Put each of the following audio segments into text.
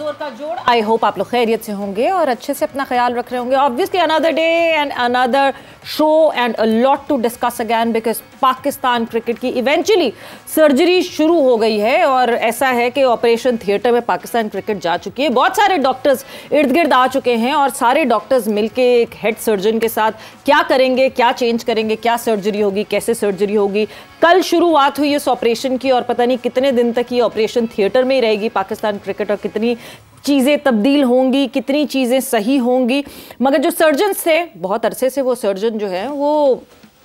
जोर का जोड़। आई होप आप लोग खैरियत से होंगे और अच्छे से अपना ख्याल रख रहे होंगे। Obviously another day and another show and a lot to discuss again because Pakistan cricket की इवेंचुअली सर्जरी शुरू हो गई है और ऐसा है कि ऑपरेशन थिएटर में पाकिस्तान क्रिकेट जा चुकी है। बहुत सारे डॉक्टर्स इर्द गिर्द आ चुके हैं और सारे डॉक्टर्स मिलके एक हेड सर्जन के साथ क्या करेंगे, क्या चेंज करेंगे, क्या सर्जरी होगी, कैसे सर्जरी होगी। कल शुरुआत हुई इस ऑपरेशन की और पता नहीं कितने दिन तक ये ऑपरेशन थिएटर में ही रहेगी पाकिस्तान क्रिकेट और कितनी चीज़ें तब्दील होंगी, कितनी चीज़ें सही होंगी। मगर जो सर्जन्स थे बहुत अरसे से वो सर्जन जो है वो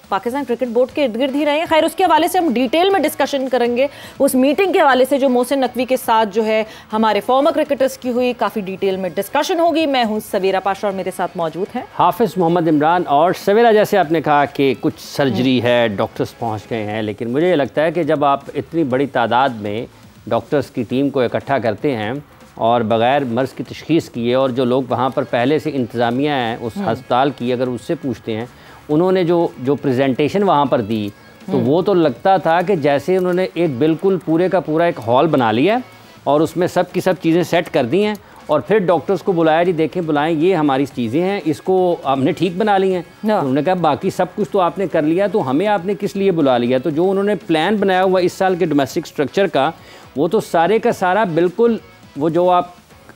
पाकिस्तान क्रिकेट बोर्ड के इर्द गिर्द ही रहे हैं। खैर उसके हवाले से हम डिटेल में डिस्कशन करेंगे। उस मीटिंग के हवाले से जो मोहसिन नकवी के साथ जो है हमारे फॉर्मर क्रिकेटर्स की हुई काफ़ी डिटेल में डिस्कशन होगी। मैं हूं सवेरा पाशा और मेरे साथ मौजूद हैं हाफिज़ मोहम्मद इमरान। और सवेरा जैसे आपने कहा कि कुछ सर्जरी है, डॉक्टर्स पहुँच गए हैं, लेकिन मुझे ये लगता है कि जब आप इतनी बड़ी तादाद में डॉक्टर्स की टीम को इकट्ठा करते हैं और बग़ैर मर्ज़ की तशख़ीस किए और जो लोग वहाँ पर पहले से इंतज़ामिया हैं उस अस्पताल की अगर उससे पूछते हैं उन्होंने जो प्रेजेंटेशन वहाँ पर दी तो वो तो लगता था कि जैसे उन्होंने एक बिल्कुल पूरे का पूरा एक हॉल बना लिया और उसमें सब की सब चीज़ें सेट कर दी हैं और फिर डॉक्टर्स को बुलाया, जी देखें बुलाएं, ये हमारी चीज़ें हैं, इसको हमने ठीक बना ली हैं। तो उन्होंने कहा बाकी सब कुछ तो आपने कर लिया, तो हमें आपने किस लिए बुला लिया। तो जो उन्होंने प्लान बनाया हुआ इस साल के डोमेस्टिक स्ट्रक्चर का वो तो सारे का सारा बिल्कुल वो जो आप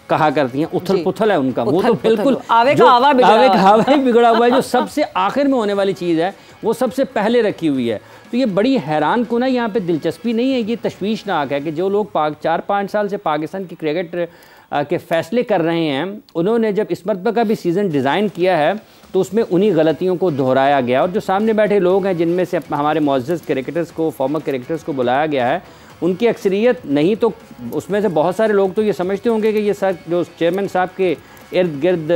कहा करती हैं उथल पुथल है उनका, वो तो बिल्कुल आवे का हवा बिगड़ा हुआ है। जो सबसे आखिर में होने वाली चीज़ है वो सबसे पहले रखी हुई है। तो ये बड़ी हैरान कुन है, यहाँ पे दिलचस्पी नहीं है, ये तशवीशनाक है कि जो लोग 4-5 साल से पाकिस्तान की क्रिकेट के फैसले कर रहे हैं उन्होंने जब इस मरतबा का भी सीज़न डिज़ाइन किया है तो उसमें उन्हीं गलतियों को दोहराया गया। और जो सामने बैठे लोग हैं जिनमें से हमारे मुअज़्ज़ज़ क्रिकेटर्स को, फॉर्मर क्रिकेटर्स को बुलाया गया है, उनकी अक्सरियत नहीं तो उसमें से बहुत सारे लोग तो ये समझते होंगे कि ये सर जो चेयरमैन साहब के इर्द गिर्द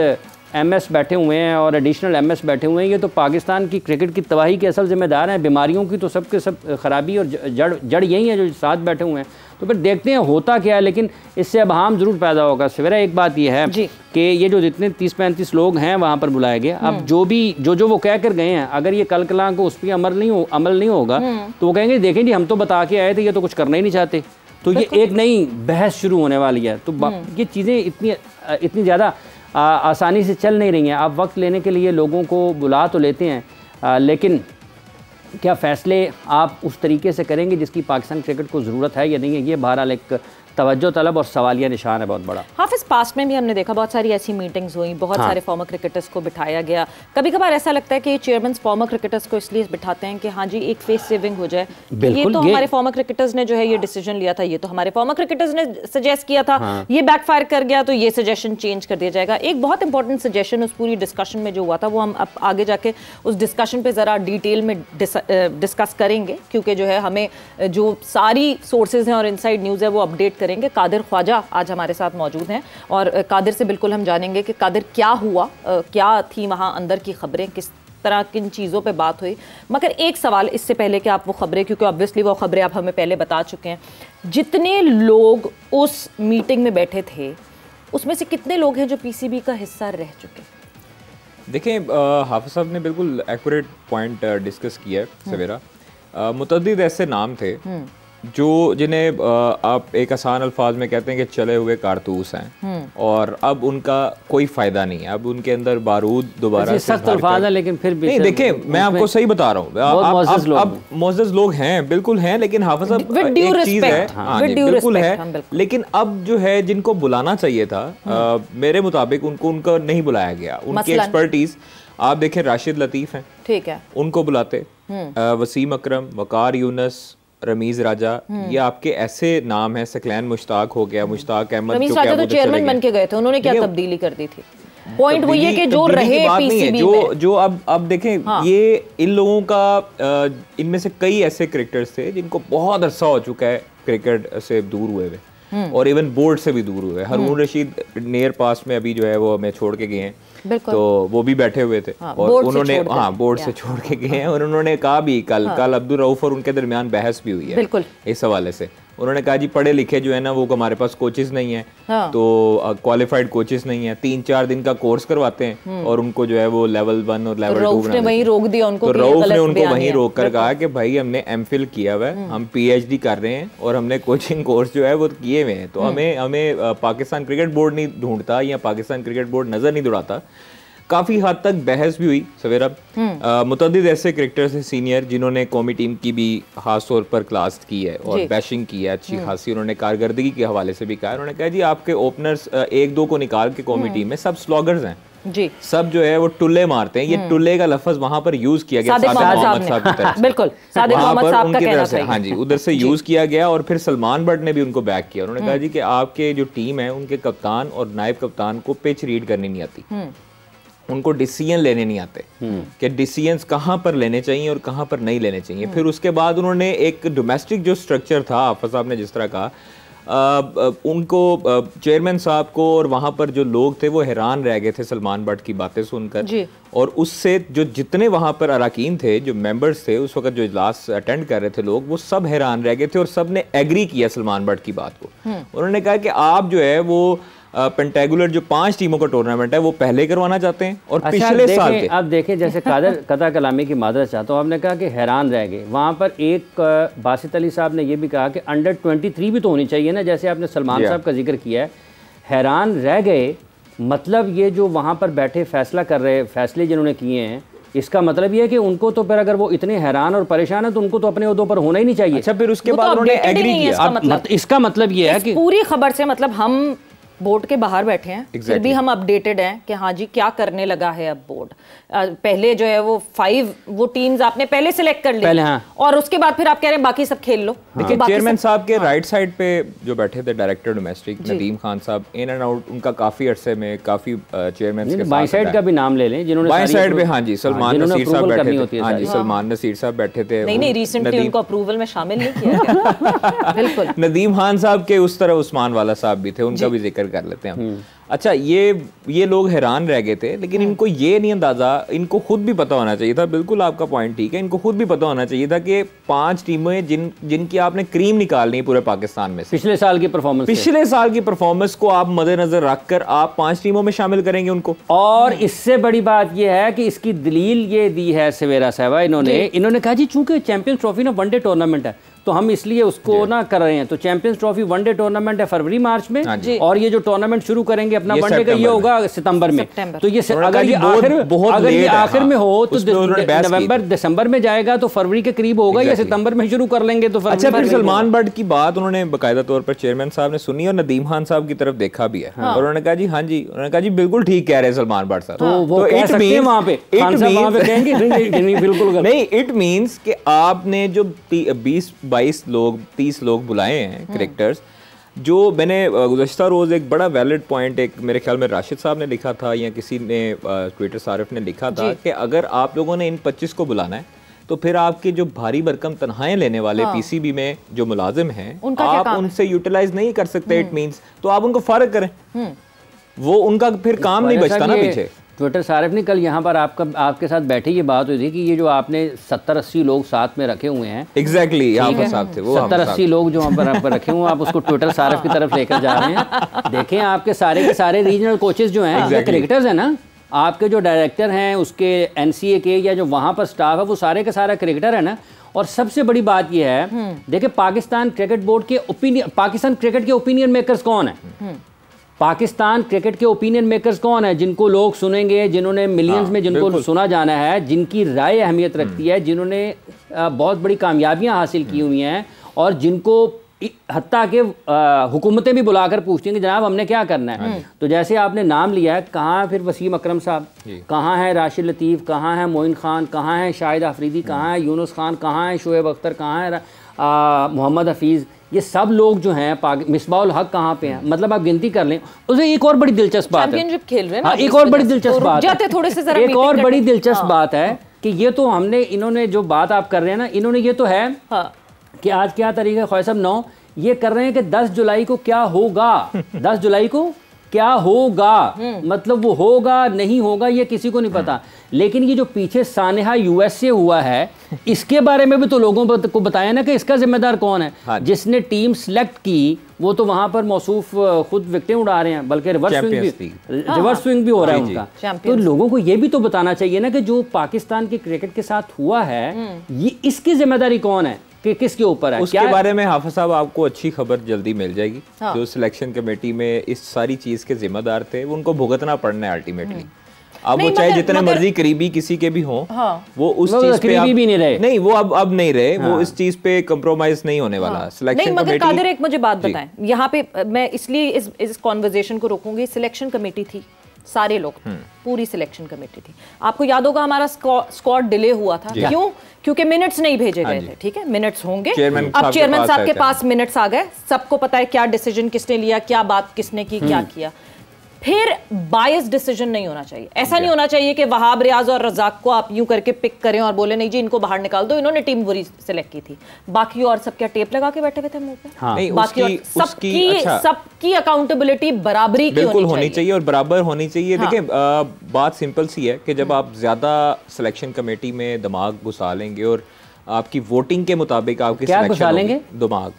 एमएस बैठे हुए हैं और एडिशनल एमएस बैठे हुए हैं, ये तो पाकिस्तान की क्रिकेट की तबाही के असल ज़िम्मेदार हैं। बीमारियों की तो सबके सब खराबी और जड़ यही है जो साथ बैठे हुए हैं। तो फिर देखते हैं होता क्या है, लेकिन इससे अब हम ज़रूर पैदा होगा। सवेरा एक बात यह है कि ये जो जितने 30-35 लोग हैं वहाँ पर बुलाए गए, अब जो वो कह कर गए हैं अगर ये कल कलां को उस पर अमल नहीं होगा तो वो कहेंगे देखें जी हम तो बता के आए थे, ये तो कुछ करना ही नहीं चाहते। तो ये एक नई बहस शुरू होने वाली है। तो ये चीज़ें इतनी ज़्यादा आसानी से चल नहीं रही हैं। आप वक्त लेने के लिए लोगों को बुला तो लेते हैं लेकिन क्या फ़ैसले आप उस तरीके से करेंगे जिसकी पाकिस्तान क्रिकेट को ज़रूरत है या नहीं है, ये बहरहाल एक तवज्जो तलब और सवालिया निशान है बहुत बड़ा। हाफिज़ पास्ट में भी हमने देखा बहुत सारी ऐसी मीटिंग्स हुई, बहुत सारे फॉर्मर क्रिकेटर्स को बिठाया गया। कभी कभार ऐसा लगता है कि चेयरमैन फॉर्मर क्रिकेटर्स को इसलिए बिठाते हैं कि हाँ जी एक फेस सेविंग हो जाए। ये तो हमारे फॉर्मर क्रिकेटर्स ने जो है ये डिसीजन लिया था, ये तो हमारे फॉर्मर क्रिकेटर्स ने सजेस्ट किया था, ये बैकफायर कर गया तो ये सजेशन चेंज कर दिया जाएगा। एक बहुत इंपॉर्टेंट सजेशन उस पूरी डिस्कशन में जो हुआ था वो हम अब आगे जाके उस डिस्कशन पे ज़रा डिटेल में डिस्कस करेंगे क्योंकि जो है हमें जो सारी सोर्सेज हैं और इनसाइड न्यूज़ है वो अपडेट करेंगे। कादिर ख्वाजा आज हमारे साथ मौजूद हैं और कादिर से बिल्कुल हम जानेंगे कि कादिर क्या हुआ, क्या थी वहाँ अंदर की खबरें, किस तरह किन चीज़ों पे बात हुई। मगर एक सवाल इससे पहले कि आप वो खबरें, क्योंकि ऑब्वियसली वो खबरें आप हमें पहले बता चुके हैं, जितने लोग उस मीटिंग में बैठे थे उसमें से कितने लोग हैं जो पीसीबी का हिस्सा रह चुके? देखें हाफिज़ साहब ने बिल्कुल एक्यूरेट पॉइंट डिस्कस किया है सवेरा। मुतअद्दिद ऐसे नाम थे जो जिन्हें आप एक आसान अल्फाज में कहते हैं कि चले हुए कारतूस हैं और अब उनका कोई फायदा नहीं है। अब उनके अंदर बारूद दोबारा सख्त अल्फाज है लेकिन फिर भी नहीं, देखें मैं आपको सही बता रहा हूँ, अब मुअज़्ज़ज़ लोग हैं बिल्कुल हैं, लेकिन हाफिज़ साहब एक चीज़ है बिल्कुल है, लेकिन अब जो है जिनको बुलाना चाहिए था मेरे मुताबिक उनको नहीं बुलाया गया। उनकी एक्सपर्टीज आप देखें राशिद लतीफ़ हैं, ठीक है, उनको बुलाते, वसीम अकरम, वकार यूनस, रमीज राजा, ये आपके ऐसे नाम हैं। सकलैन मुश्ताक हो गया, मुश्ताक अहमद रमीज राजा तो चेयरमैन बन के गए थे, उन्होंने क्या तब्दीली कर दी थी? पॉइंट वही है कि जो रहे पीसीबी में जो अब देखें ये इन लोगों का इनमें से कई ऐसे क्रिकेटर्स थे जिनको बहुत अरसा हो चुका है क्रिकेट से दूर हुए और इवन बोर्ड से भी दूर हुए। हारून रशीद नियर पास में अभी जो है वो हमें छोड़ के गए हैं, तो वो भी बैठे हुए थे और उन्होंने बोर्ड से छोड़ के गए हैं और उन्होंने कहा भी कल अब्दुल रऊफ और उनके दरमियान बहस भी हुई है इस हवाले से। उन्होंने कहा जी पढ़े लिखे जो है ना वो हमारे पास कोचेस नहीं है, तो क्वालिफाइड कोचेस नहीं है, 3-4 दिन का कोर्स करवाते हैं और उनको जो है वो लेवल 1 और लेवल 2 बना, वहीं रोक दिया उनको। तो रऊफ ने उनको वहीं रोक कर कहा कि भाई हमने एमफिल किया हुआ है, हम PhD कर रहे हैं और हमने कोचिंग कोर्स जो है वो किए हुए हैं, तो हमें पाकिस्तान क्रिकेट बोर्ड नहीं ढूंढता या पाकिस्तान क्रिकेट बोर्ड नजर नहीं दौड़ाता। काफ़ी हद तक बहस भी हुई सवेरा। मुतअद्दिद ऐसे क्रिकेटर्स हैं सीनियर जिन्होंने कौमी टीम की भी खास तौर पर क्लास की है और बैशिंग की है अच्छी खासी, उन्होंने कारकर्दगी के हवाले से भी कहा। उन्होंने कहा जी आपके ओपनर्स 1-2 को निकाल के कौमी टीम में सब स्लॉगर्स हैं जी, सब जो है वो टुल्ले मारते हैं। ये टुल्ले का लफ्ज वहां पर यूज किया गया सादिक मोहम्मद साहब की तरफ से, बिल्कुल सादिक मोहम्मद साहब का कहना था, हाँ जी, उधर से यूज किया गया और फिर सलमान बट ने भी उनको बैक किया। उन्होंने कहा जी कि आपके जो टीम है उनके कप्तान और नायब कप्तान को पिच रीड करनी नहीं आती, उनको डिसीजन लेने नहीं आते कि डिसीजंस कहाँ पर लेने चाहिए और कहाँ पर नहीं लेने चाहिए। फिर उसके बाद उन्होंने एक डोमेस्टिक जो स्ट्रक्चर था, हाफिज साहब ने जिस तरह कहा, उनको चेयरमैन साहब को और वहाँ पर जो लोग थे वो हैरान रह गए थे सलमान बट की बातें सुनकर, और उससे जो जितने वहाँ पर अरकान थे, जो मेंबर्स थे उस वक्त जो इजलास अटेंड कर रहे थे लोग, वो सब हैरान रह गए थे और सब ने एग्री किया सलमान बट की बात को। उन्होंने कहा कि आप जो है वो पेंटेगुलर जो 5 टीमों का टूर्नामेंट है वो पहले करवाना चाहते हैं और पिछले साल के अब देखें जैसे कता कलामी की मादरत चाहता हूँ, आपने कहा कि हैरान रह गए, वहाँ पर एक बासित अली साहब ने ये भी कहा कि अंडर 23 भी तो होनी चाहिए ना, जैसे आपने सलमान साहब का जिक्र किया है, हैरान रह गए। मतलब ये जो वहाँ पर बैठे फैसला कर रहे, फैसले जिन्होंने किए हैं, इसका मतलब ये है कि उनको तो फिर अगर वो इतने हैरान और परेशान है तो उनको तो अपने ओहदों पर होना ही नहीं चाहिए। अच्छा, फिर उसके बाद उन्होंने एग्री किया। इसका मतलब ये है कि पूरी खबर से मतलब हम बोर्ड के बाहर बैठे हैं, फिर भी हम अपडेटेड हैं कि हाँ जी क्या करने लगा है अब बोर्ड। पहले जो है वो 5 वो टीम्स आपने पहले सिलेक्ट कर ली, और उसके बाद फिर आप कह रहे हैं बाकी सब खेल लो। देखिए चेयरमैन साहब के राइट साइड पे जो बैठे थे डायरेक्टर डोमेस्टिक नदीम खान साहब, इन एंड आउट उनका काफी अरसे में काफी चेयरमैन के बाई साइड का भी नाम ले लें जिन्होंने बाई साइड पे, हाँ जी, सलमान नसीर साहब बैठे थे, हाँ जी, सलमान नसीर साहब बैठे थे। नहीं रिसेंटली उनको अप्रूवल में शामिल नहीं किया गया। बिल्कुल। नदीम खान साहब के उस तरह उस्मान वाला साहब भी थे, उनका भी जिक्र कर लेते हैं हम। अच्छा, ये लोग हैरान रह गए थे, लेकिन इनको ये नहीं अंदाजा, इनको खुद भी पता होना चाहिए था, बिल्कुल आपका पॉइंट ठीक है, इनको खुद भी पता होना चाहिए था कि 5 टीमें जिनकी आपने क्रीम निकालनी है पूरे पाकिस्तान में से, पिछले साल की परफॉर्मेंस को आप मद्देनजर रखकर आप 5 टीमों में शामिल करेंगे उनको। और इससे बड़ी बात यह है कि इसकी दलील ये दी है सवेरा साहबा, इन्होंने कहा जी चूंकि चैंपियंस ट्रॉफी ना वनडे टूर्नामेंट है तो हम इसलिए उसको ना कर रहे हैं, तो चैंपियंस ट्रॉफी वनडे टूर्नामेंट है फरवरी मार्च में, और ये जो टूर्नामेंट शुरू करेंगे अपना वनडे का ये होगा सितंबर में। तो ये अगर ये आखिर में हो तो नवंबर दिसंबर में जाएगा तो फरवरी के करीब होगा, या सितंबर में शुरू कर लेंगे तो फरवरी। अच्छा, फिर सलमान बट की बात उन्होंने बाकायदा तौर पर चेयरमैन साहब ने सुनी और नदीम खान साहब की तरफ देखा भी है, और उन्होंने कहा जी हाँ जी, उन्होंने कहा जी बिल्कुल ठीक कह रहे हैं सलमान बट साहब। तो वो कह सकते हैं वहां पे, बिल्कुल नहीं, इट मींस कि आपने जो 20-22 लोग 30 लोग बुलाए हैं क्रिकेटर्स, जो मैंने गुज़श्ता रोज़ एक बड़ा वैलिड पॉइंट एक मेरे ख्याल में राशिद साहब ने लिखा था या किसी ने ट्विटर सारिफ ने लिखा था कि अगर आप लोगों ने इन 25 को बुलाना है तो फिर आपके जो भारी भरकम तनख्वाहें लेने वाले पीसीबी में जो मुलाजिम हैं आप उनसे यूटिलाइज नहीं कर सकते, इट मींस तो आप उनको फारग करें, वो उनका फिर काम नहीं बचता ना पीछे। ट्विटर सारिफ ने कल यहाँ पर आपके साथ बैठे ये बात हुई थी कि ये जो आपने 70-80 लोग साथ में रखे हुए हैं, एग्जैक्टली साहब थे वो 70-80 लोग जो वहाँ पर आप रखे हुए, आप उसको ट्विटर सारिफ की तरफ लेकर जा रहे हैं। देखें आपके सारे के सारे रीजनल कोचेस जो हैं वो क्रिकेटर्स हैं ना, आपके जो डायरेक्टर हैं उसके NCA के या जो वहाँ पर स्टाफ है वो सारे का सारा क्रिकेटर है ना। और सबसे बड़ी बात यह है, देखिए पाकिस्तान क्रिकेट बोर्ड के पाकिस्तान क्रिकेट के ओपिनियन मेकर्स कौन है, पाकिस्तान क्रिकेट के ओपिनियन मेकर्स कौन है, जिनको लोग सुनेंगे, जिन्होंने मिलियंस में जिनको सुना जाना है, जिनकी राय अहमियत रखती है, जिन्होंने बहुत बड़ी कामयाबियां हासिल की हुई हैं, और जिनको हत्ता के हुकूमतें भी बुलाकर पूछती हैं कि जनाब हमने क्या करना है। तो जैसे आपने नाम लिया है, कहाँ फिर वसीम अकरम साहब, कहाँ है राशिद लतीफ़, कहाँ है मोइन खान, कहाँ है शाहिद आफरीदी, कहाँ है यूनुस खान, कहाँ है शोएब अख्तर, कहाँ है मोहम्मद हफीज़, ये सब लोग जो हैं, मिसबाउल हक कहाँ पे हैं, मतलब आप गिनती कर लें। उसे एक और बड़ी दिलचस्प बात है, खेल रहे हैं ना, एक और बड़ी दिलचस्प बात है, एक और बड़ी दिलचस्प बात है कि ये तो हमने, इन्होंने जो बात आप कर रहे हैं ना, इन्होंने ये तो है कि आज क्या तारीख है ख्वाहिश साहब, 9, ये कर रहे हैं कि 10 जुलाई को क्या होगा, 10 जुलाई को क्या होगा, मतलब वो होगा नहीं होगा ये किसी को नहीं पता, लेकिन ये जो पीछे सानेहा यूएसए हुआ है इसके बारे में भी तो लोगों को बताया ना कि इसका जिम्मेदार कौन है। हाँ, जिसने टीम सिलेक्ट की वो तो वहां पर मौसूफ खुद विकेटें उड़ा रहे हैं, बल्कि रिवर्स स्विंग भी हो रहा है उनका। तो लोगों को ये भी तो बताना चाहिए ना कि जो पाकिस्तान की क्रिकेट के साथ हुआ है ये इसकी जिम्मेदारी कौन है कि किसके ऊपर है। उसके बारे में हाफिज साहब आपको अच्छी खबर जल्दी मिल जाएगी। जो सिलेक्शन कमेटी में इस सारी चीज के जिम्मेदार थे उनको भुगतना पड़ना है अल्टीमेटली। अब वो चाहे जितने मर्जी करीबी किसी के भी हों, वो उस चीज पे भी नहीं रहे। नहीं, वो अब नहीं रहे। वो इस चीज पे कंप्रोमाइज नहीं होने वाला। सिलेक्शन कमेटी, कादिर एक मुझे बात बताएं यहाँ पे, मैं इसलिए इस कॉन्वर्जेशन को रोकूंगी। सिलेक्शन कमेटी थी, सारे लोग, पूरी सिलेक्शन कमेटी थी। आपको याद होगा हमारा स्क्वाड डिले हुआ था, क्यों? क्योंकि मिनट्स नहीं भेजे गए थे। ठीक है, मिनट्स होंगे। अब चेयरमैन साहब के पास मिनट्स आ गए, सबको पता है क्या डिसीजन किसने लिया, क्या बात किसने की, क्या किया। फिर बायस डिसीजन नहीं होना चाहिए। ऐसा नहीं होना चाहिए कि वहाब, रियाज और रजाक को आप यूं करके पिक करें और बोले नहीं जी इनको बाहर निकाल दो, इन्होंने टीम बुरी सिलेक्ट की थी। बाकी और सब क्या टेप लगा के बैठे हुए थे मुंह पे? हाँ। बाकी और सबकी अकाउंटेबिलिटी बराबरी की बिल्कुल होनी चाहिए और बराबर होनी चाहिए। देखिए बात सिंपल सी है कि जब आप ज्यादा सिलेक्शन कमेटी में दिमाग घुसा लेंगे और आपकी वोटिंग के मुताबिक आपकी सिलेक्शन दिमाग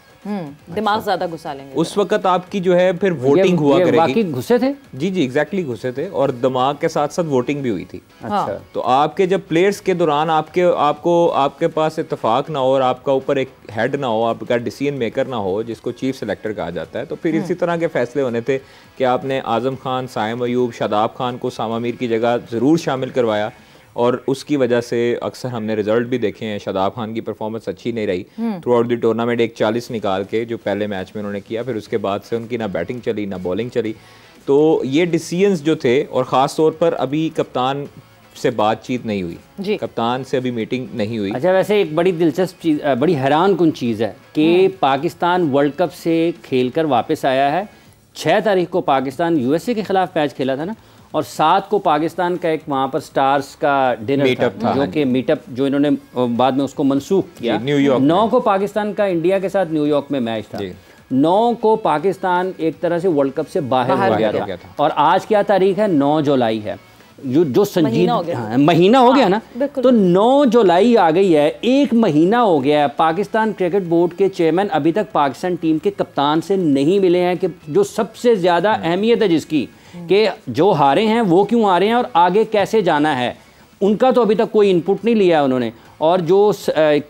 ज्यादा घुसा लेंगे, उस वक्त आपकी जो है फिर वोटिंग हुआ करेगी। बाकी घुसे थे? जी एग्जैक्टली घुसे थे और दिमाग के साथ साथ वोटिंग भी हुई थी। अच्छा। तो आपके जब प्लेयर्स के दौरान आपके पास इत्तेफाक ना हो और आपका ऊपर एक हेड ना हो, आपका डिसीजन मेकर ना हो जिसको चीफ सेलेक्टर कहा जाता है, तो फिर इसी तरह के फैसले होने थे कि आपने आजम खान, साइम अयूब, शादाब खान को सामा मीर की जगह ज़रूर शामिल करवाया और उसकी वजह से अक्सर हमने रिजल्ट भी देखे हैं। शादाब खान की परफॉर्मेंस अच्छी नहीं रही थ्रू आउट द टूर्नामेंट। एक 40 निकाल के जो पहले मैच में उन्होंने किया, फिर उसके बाद से उनकी ना बैटिंग चली ना बॉलिंग चली। तो ये डिसीजंस जो थे, और ख़ास तौर पर अभी कप्तान से बातचीत नहीं हुई, कप्तान से अभी मीटिंग नहीं हुई। अच्छा, वैसे एक बड़ी दिलचस्प चीज़, बड़ी हैरान कुन चीज़ है कि पाकिस्तान वर्ल्ड कप से खेल कर वापस आया है। 6 तारीख को पाकिस्तान यूएसए के खिलाफ मैच खेला था ना, और 7 को पाकिस्तान का एक वहाँ पर स्टार्स का डिनर था, जो कि मीटअप जो इन्होंने बाद में उसको मनसूख किया। न्यूयॉर्क 9 को पाकिस्तान का इंडिया के साथ न्यूयॉर्क में मैच था। 9 को पाकिस्तान एक तरह से वर्ल्ड कप से बाहर हो गया था। और आज क्या तारीख है? 9 जुलाई है, जो संजीदा महीना हो गया ना। तो 9 जुलाई आ गई है, 1 महीना हो गया है। पाकिस्तान क्रिकेट बोर्ड के चेयरमैन अभी तक पाकिस्तान टीम के कप्तान से नहीं मिले हैं, कि जो सबसे ज़्यादा अहमियत है जिसकी, कि जो हारे हैं वो क्यों हारे हैं और आगे कैसे जाना है, उनका तो अभी तक कोई इनपुट नहीं लिया उन्होंने। और जो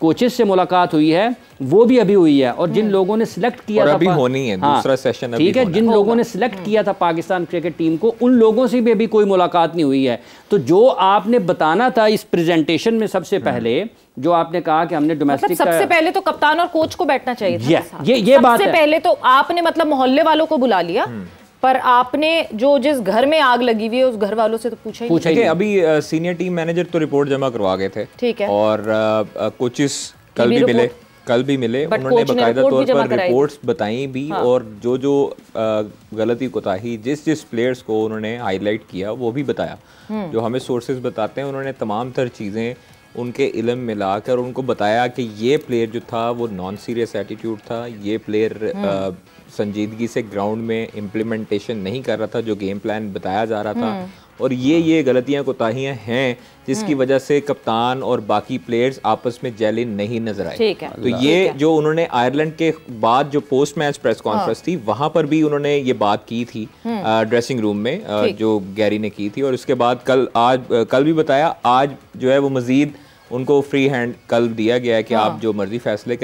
कोचेस से मुलाकात हुई है वो भी अभी हुई है, और जिन लोगों ने सिलेक्ट किया था, अभी होनी है दूसरा सेशन, ठीक है, जिन लोगों ने सिलेक्ट किया था पाकिस्तान क्रिकेट टीम को, उन लोगों से भी अभी कोई मुलाकात नहीं हुई है। तो जो आपने बताना था इस प्रेजेंटेशन में, सबसे पहले जो आपने कहा कि हमने डोमेस्टिक, सबसे पहले तो कप्तान और कोच को बैठना चाहिए था। ये बात है। सबसे पहले तो आपने मतलब मोहल्ले वालों को बुला लिया, पर आपने जो जिस घर में आग लगी हुई है उस घर वालों से तो पूछा ही नहीं। अभी सीनियर टीम मैनेजर तो रिपोर्ट जमा करवा गए थे, ठीक है, और कोचेस कल भी मिले। उन्होंने बाकायदा तौर पर रिपोर्ट्स बताई भी, और जो गलती कोताही जिस प्लेयर्स को उन्होंने हाईलाइट किया वो भी बताया। जो हमें सोर्सेज बताते हैं, उन्होंने तमाम तर चीज़ें उनके इल्म में लाकर उनको बताया कि ये प्लेयर जो था वो नॉन सीरियस एटीट्यूड था, ये प्लेयर संजीदगी से ग्राउंड में इम्प्लीमेंटेशन नहीं कर रहा था जो गेम प्लान बताया जा रहा था, और ये गलतियां कोताहियां हैं जिसकी वजह से कप्तान और बाकी प्लेयर्स आपस में जेलिन नहीं नजर आए। तो ये जो उन्होंने आयरलैंड के बाद जो पोस्ट मैच प्रेस कॉन्फ्रेंस थी, वहां पर भी उन्होंने ये बात की थी ड्रेसिंग रूम में, जो गैरी ने की थी। और उसके बाद कल भी बताया, आज जो है वो मजीद उनको फ्री हैंड कल दिया गया है कि आप जो मर्जी फैसले करें।